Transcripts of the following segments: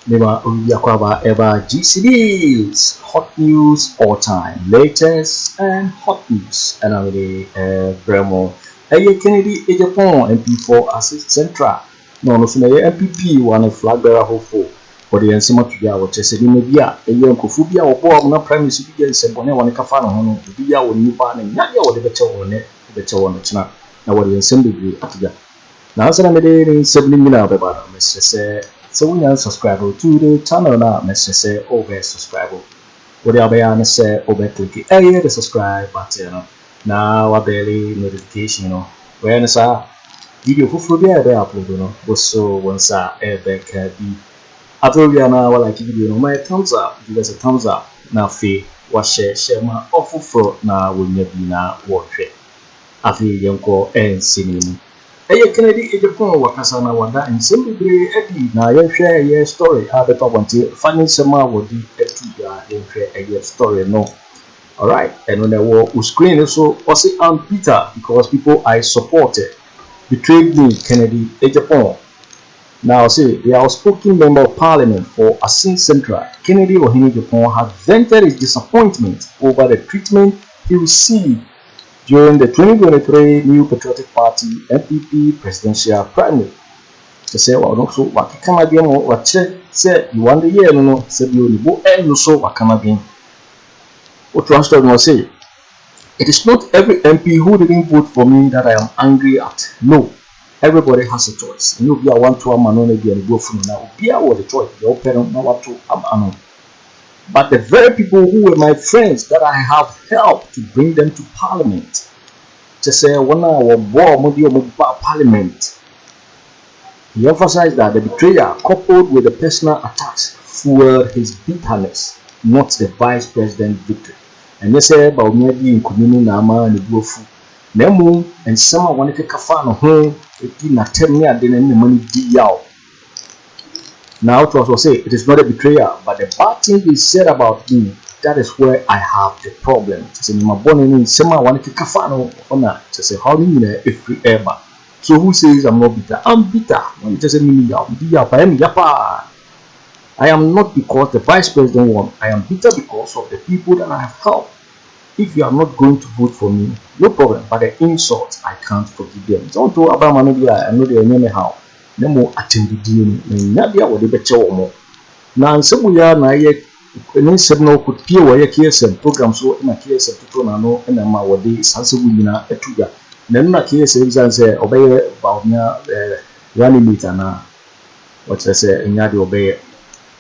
Nema Uyakwaba Eva GCDs, hot news all time, latest and hot news. And I'm the Bremo. Kennedy Agyapong MP for Assist Central. No, MPP one flag bearer hopeful. For the Ensema to Yawa Chesedi Mebia, Akufo-Addo or Bawumia Prime Minister Sembone one Kafano Hono, Bia or Nipan and Nadia or the better one, the better one. Now, what the Assembly Atiga. Now, I'm in 70 minutes about Mr. Say, so we are subscribe to the channel now, Mr. Say, over subscribe. What the Abayana say, over click the subscribe button. Now, I barely notification, when it's a video for the upload, also once I back be. Atoriana, while I give you my thumbs up, give us a thumbs up. Now, fee, what share my awful fraud now will never be now watch it. Afriyie and cinema. Kennedy Agyapong wakasana wada in simple Eddie na share a story. How the top until funny summer would be a story. No, alright, and when I was screen also was it Peter because people I supported betrayed me, Kennedy Agyapong. Now, see, the outspoken member of parliament for Assist Central, Kennedy Agyapong, had vented his disappointment over the treatment he received during the 2023 New Patriotic Party MPP presidential primary. To say, well, no, so what can I be on what said you want the year, no, said you only go and so what can I be? What Transfer will say, it is not every MP who didn't vote for me that I am angry at. No. Everybody has a choice. You be a one to a man on and go from now. Be a what the choice. Your parent now what to but the very people who were my friends that I have helped to bring them to parliament. To say when I was born parliament. He emphasized that the betrayal coupled with the personal attacks fueled his bitterness, not the vice president victory. And they say Bawumia in community nama and the Nemu and some one take a fan of home, it did not tell me I didn't money yaw. Now it was say it is not a betrayal, but the bad thing he said about me, that is where I have the problem. It's in my born in summer one take a fan of that. To say how many every ever. So who says I'm not bitter? I'm bitter. When it doesn't mean I am not because the vice president won. I am bitter because of the people that I have helped. If you are not going to vote for me, no problem. But the insults, I can't forgive them. Don't do about Manobia, I know they name how. No more attend the DNA. Nadia or the better or more. Now, some we are now yet. And several could peer where KSM programs so in a KSM to Tonano and a Mawadi, Sansawina, a Tuga. Then a KSM and say, obey Bawumia, running meter now. What I say, and Yadi obey.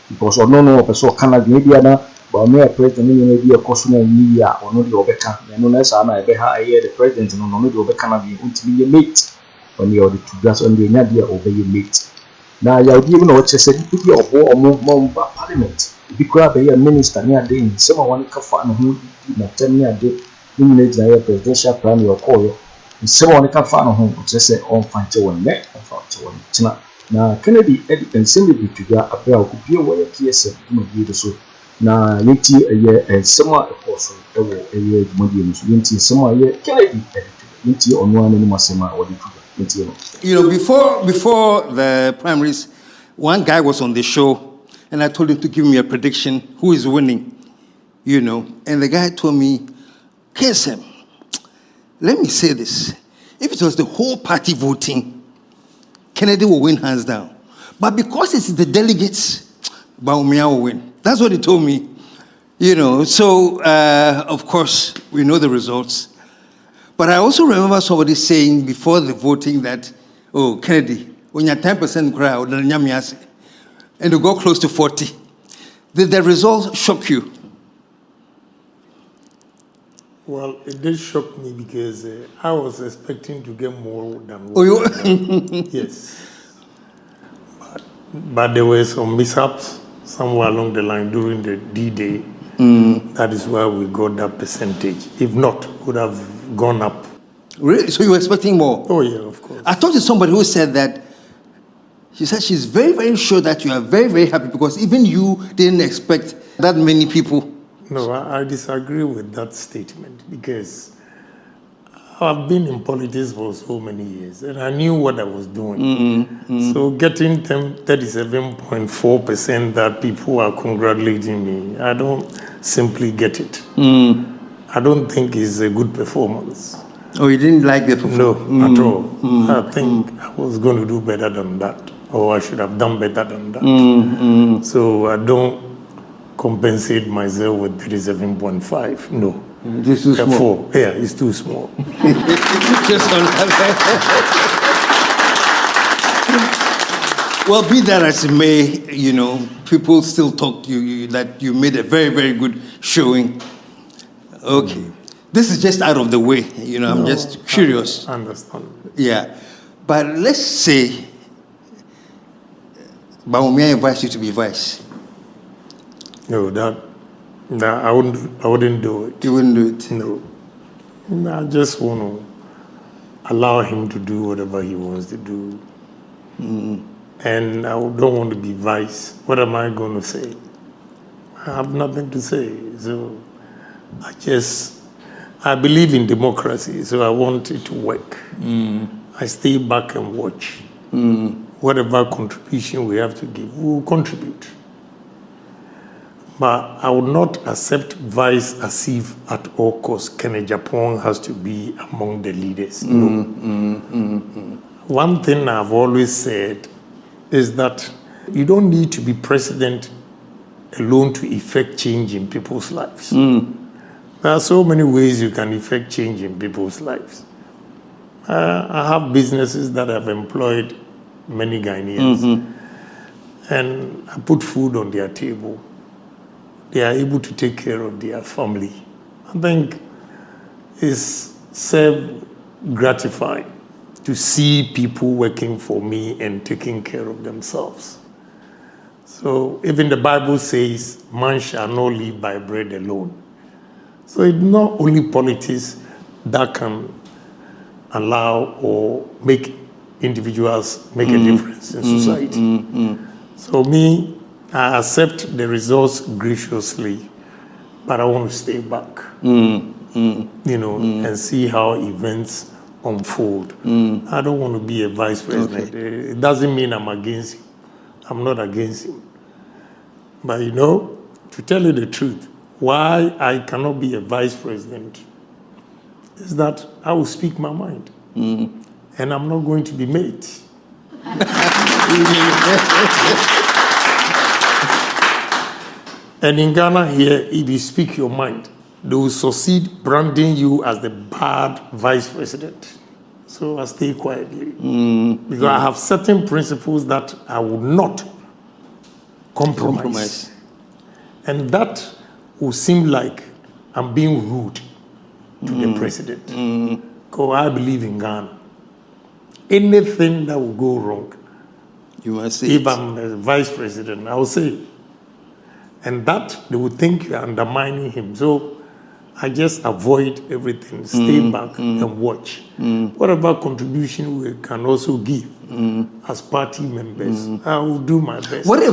Because no, so Canada media. But me a president may be a cosmo media or no the Obeka, and no less I beha the president and no the Obeka be ultimately late when you are the two gas on the Nadia obey late. Now you even know what you said, you be a war or more parliament. If you grab a minister near day, someone can find who did not tell me a day, minutes a presidential primary or call, and someone can find whom just say on fancy one neck and fancy one. Now Kennedy and Sammy together appear could be away a KSM in the so. Na yeti a summer apostle a year Modians, Yenti summer year Kennedy Yenti on one anymore summer or the You know, before the primaries, one guy was on the show and I told him to give me a prediction who is winning, you know, and the guy told me, KSM, let me say this. If it was the whole party voting, Kennedy will win hands down. But because it's the delegates, Bawumia will win. That's what he told me, you know. So, of course, we know the results. But I also remember somebody saying before the voting that, oh, Kennedy, when you're 10% crowd, and you go close to 40, did the results shock you? Well, it did shock me because I was expecting to get more than what. Oh, you? Yes. But there were some mishaps somewhere along the line during the D-Day. That is why we got that percentage. If not, would have gone up. Really? So you were expecting more? Oh, yeah, of course. I talked to somebody who said that, she said she's very, very sure that you are very, very happy because even you didn't expect that many people. No, I disagree with that statement because I've been in politics for so many years, and I knew what I was doing. So getting 37.4% that people are congratulating me, I don't simply get it. I don't think it's a good performance. Oh, you didn't like the performance? No, at all. I think I was going to do better than that, or I should have done better than that. So I don't compensate myself with 37.5. No. This is too small. Yeah, it's too small. Well, be that as it may, you know, people still talk to you that you made a very, very good showing. Okay. This is just out of the way, you know, I'm just curious. I understand. Yeah. But let's say Bawumia invites you to be vice. No, that I wouldn't do it. You wouldn't do it? No. I just want to allow him to do whatever he wants to do. And I don't want to be vice. What am I going to say? I have nothing to say. So I believe in democracy, so I want it to work. I stay back and watch. Whatever contribution we have to give, we will contribute. But I would not accept vice as if at all costs Kennedy Agyapong has to be among the leaders. No. One thing I've always said is that you don't need to be president alone to effect change in people's lives. There are so many ways you can effect change in people's lives. I have businesses that have employed many Ghanaians, and I put food on their table. They are able to take care of their family. I think it's self-gratifying to see people working for me and taking care of themselves. So even the Bible says, man shall not live by bread alone. So it's not only politics that can allow or make individuals make a difference in society. So me, I accept the results graciously, but I want to stay back, and see how events unfold. I don't want to be a vice president. Okay. It doesn't mean I'm against him. I'm not against him. But to tell you the truth, why I cannot be a vice president is that I will speak my mind. And I'm not going to be made. And in Ghana here, if you speak your mind, they will succeed branding you as the bad vice president. So I stay quietly. Because I have certain principles that I will not compromise. And that will seem like I'm being rude to the president. Because I believe in Ghana. Anything that will go wrong, you must say if I'm a vice president, I will say it. And that, they would think you're undermining him. So I just avoid everything, stay back and watch. Whatever contribution we can also give as party members, I will do my best. What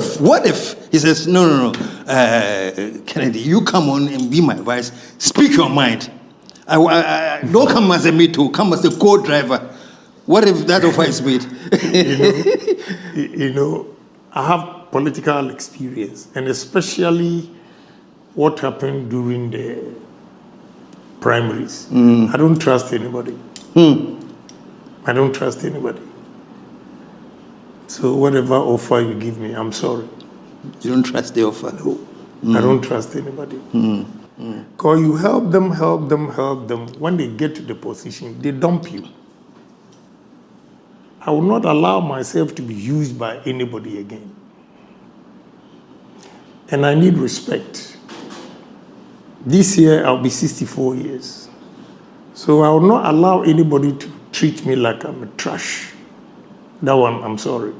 if he says, no, Kennedy, you come on and be my vice, speak your mind. I don't come as a me too, come as a co-driver. What if that offer is made? I have political experience, and especially what happened during the primaries. I don't trust anybody. I don't trust anybody. So whatever offer you give me, I'm sorry. You don't trust the offer? No. I don't trust anybody. Because you help them. When they get to the position, they dump you. I will not allow myself to be used by anybody again. And I need respect. This year, I'll be 64 years. So I will not allow anybody to treat me like I'm a trash. That one, I'm sorry.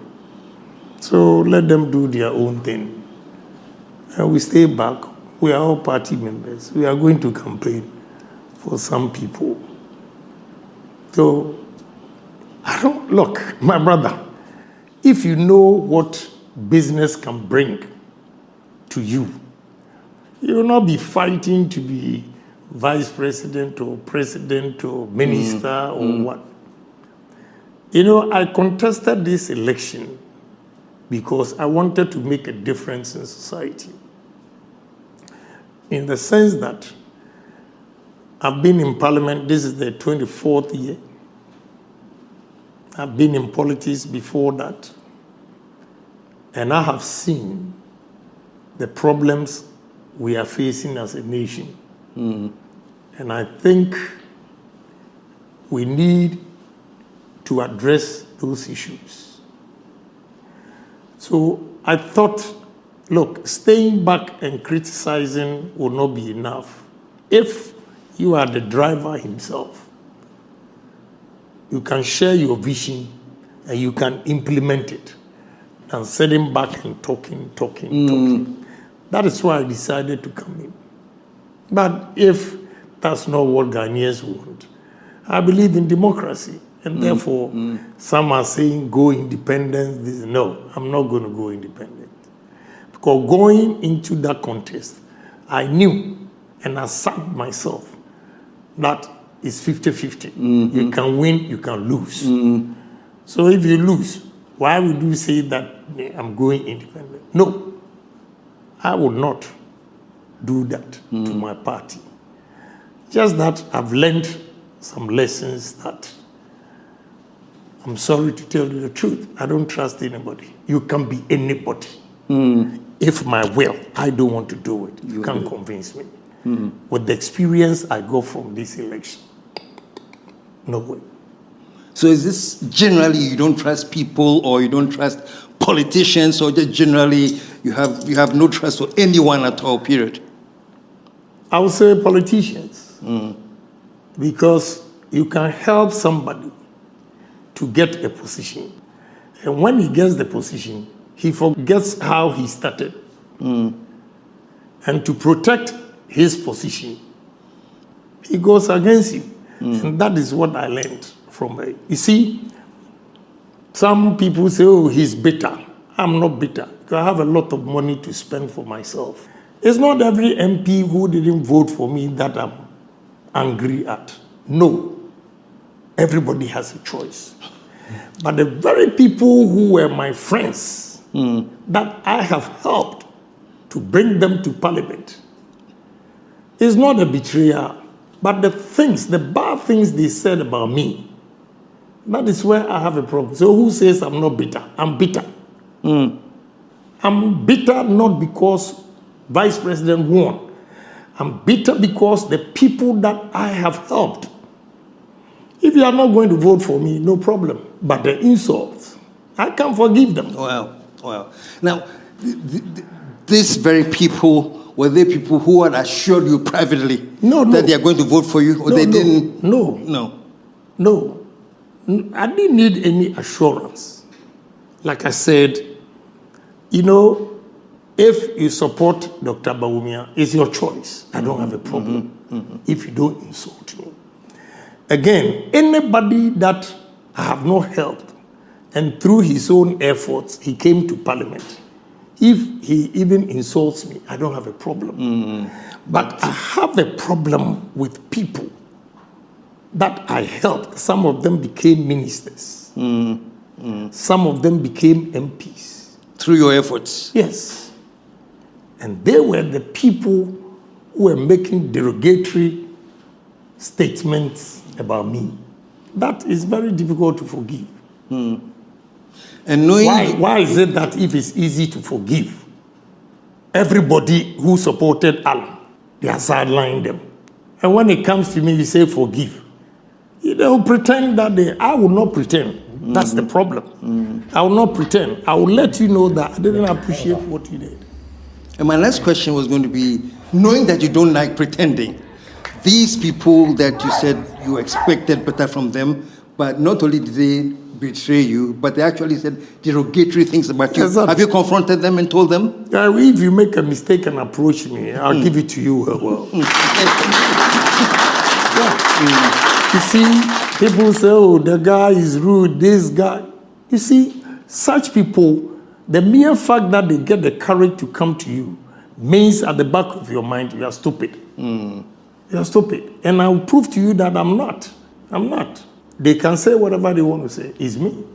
So let them do their own thing. And we stay back. We are all party members. We are going to campaign for some people. So, look, my brother, if you know what business can bring to you, you will not be fighting to be vice president or president or minister or what. You know, I contested this election because I wanted to make a difference in society. In the sense that I've been in parliament, this is the 24th year. I've been in politics before that. And I have seen the problems we are facing as a nation. And I think we need to address those issues. So I thought, look, staying back and criticizing will not be enough. If you are the driver himself, you can share your vision and you can implement it. And sitting back and talking. That is why I decided to come in. But if that's not what Ghanaians want, I believe in democracy. And therefore, some are saying go independent. No, I'm not going to go independent. Because going into that contest, I knew and I said myself that it's 50-50. You can win, you can lose. So if you lose, why would you say that I'm going independent? No, I will not do that to my party. Just that I've learned some lessons that I'm sorry to tell you the truth. I don't trust anybody. You can be anybody. If my will, I don't want to do it. You can't convince me. With the experience I got from this election, no way. So is this generally you don't trust people or you don't trust politicians, or just generally you have no trust for anyone at all, period? I would say politicians. Because you can help somebody to get a position. And when he gets the position, he forgets how he started. And to protect his position, he goes against you. And that is what I learned from her. You see, some people say, oh, he's bitter. I'm not bitter, because I have a lot of money to spend for myself. It's not every MP who didn't vote for me that I'm angry at. No. Everybody has a choice. But the very people who were my friends, that I have helped to bring them to parliament, is not a betrayal, but the bad things they said about me, that is where I have a problem. So who says I'm not bitter? I'm bitter. I'm bitter not because Vice President won. I'm bitter because the people that I have helped. If you are not going to vote for me, no problem. But the insults, I can't forgive them. Wow. Now, these very people, were they people who had assured you privately that they are going to vote for you, or they didn't? No. I didn't need any assurance. Like I said, you know, if you support Dr. Bawumia, it's your choice. I don't have a problem if you don't insult me. Again, anybody that I have not helped, and through his own efforts, he came to parliament, if he even insults me, I don't have a problem. But I have a problem with people that I helped. Some of them became ministers. Some of them became MPs. Through your efforts? Yes. And they were the people who were making derogatory statements about me. That is very difficult to forgive. And knowing why is it that if it's easy to forgive, everybody who supported Alan, they are sidelined them. And when it comes to me, you say forgive. They will pretend that I will not pretend. That's the problem. I will not pretend. I will let you know that I didn't appreciate what you did. And my next question was going to be, knowing that you don't like pretending, these people that you said you expected better from them, but not only did they betray you, but they actually said derogatory things about you. Exactly. Have you confronted them and told them? If you make a mistake and approach me, I'll give it to you as well. You see, people say, oh, the guy is rude, this guy. You see, such people, the mere fact that they get the courage to come to you means at the back of your mind you are stupid. And You're stupid. And I'll prove to you that I'm not. I'm not. They can say whatever they want to say. It's me.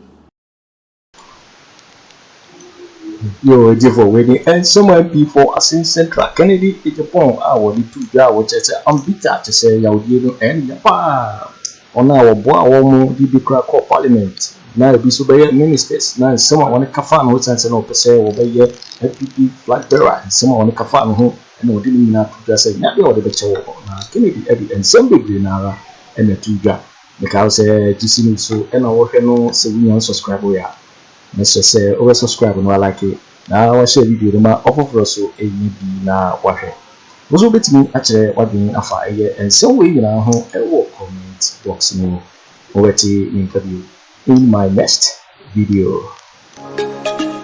Yo, for wedding and someone before us in Central Kennedy Agyapong, our little guy, which is unbeaten to say, you and Yapa on our Bawumia the crack of parliament. Now, be so by ministers. Now, someone on a kafan who sends an opposite over here, FPP flag bearer, and someone on a kafan who and we didn't mean to just say, not the other better Kennedy Eddie and some big Nara and the two guy. Because GC so and our no so we unsubscribe. We are. Let's just say over subscribe and I like it. Now I share video the man of also a be na wahe. Was a bit me actually what being a fire and some way you know a walk comment box no already interview in my next video.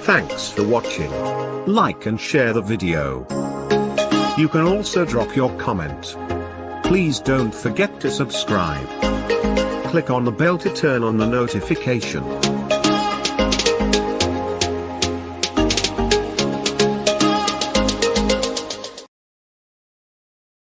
Thanks for watching. Like and share the video. You can also drop your comment. Please don't forget to subscribe. Click on the bell to turn on the notification.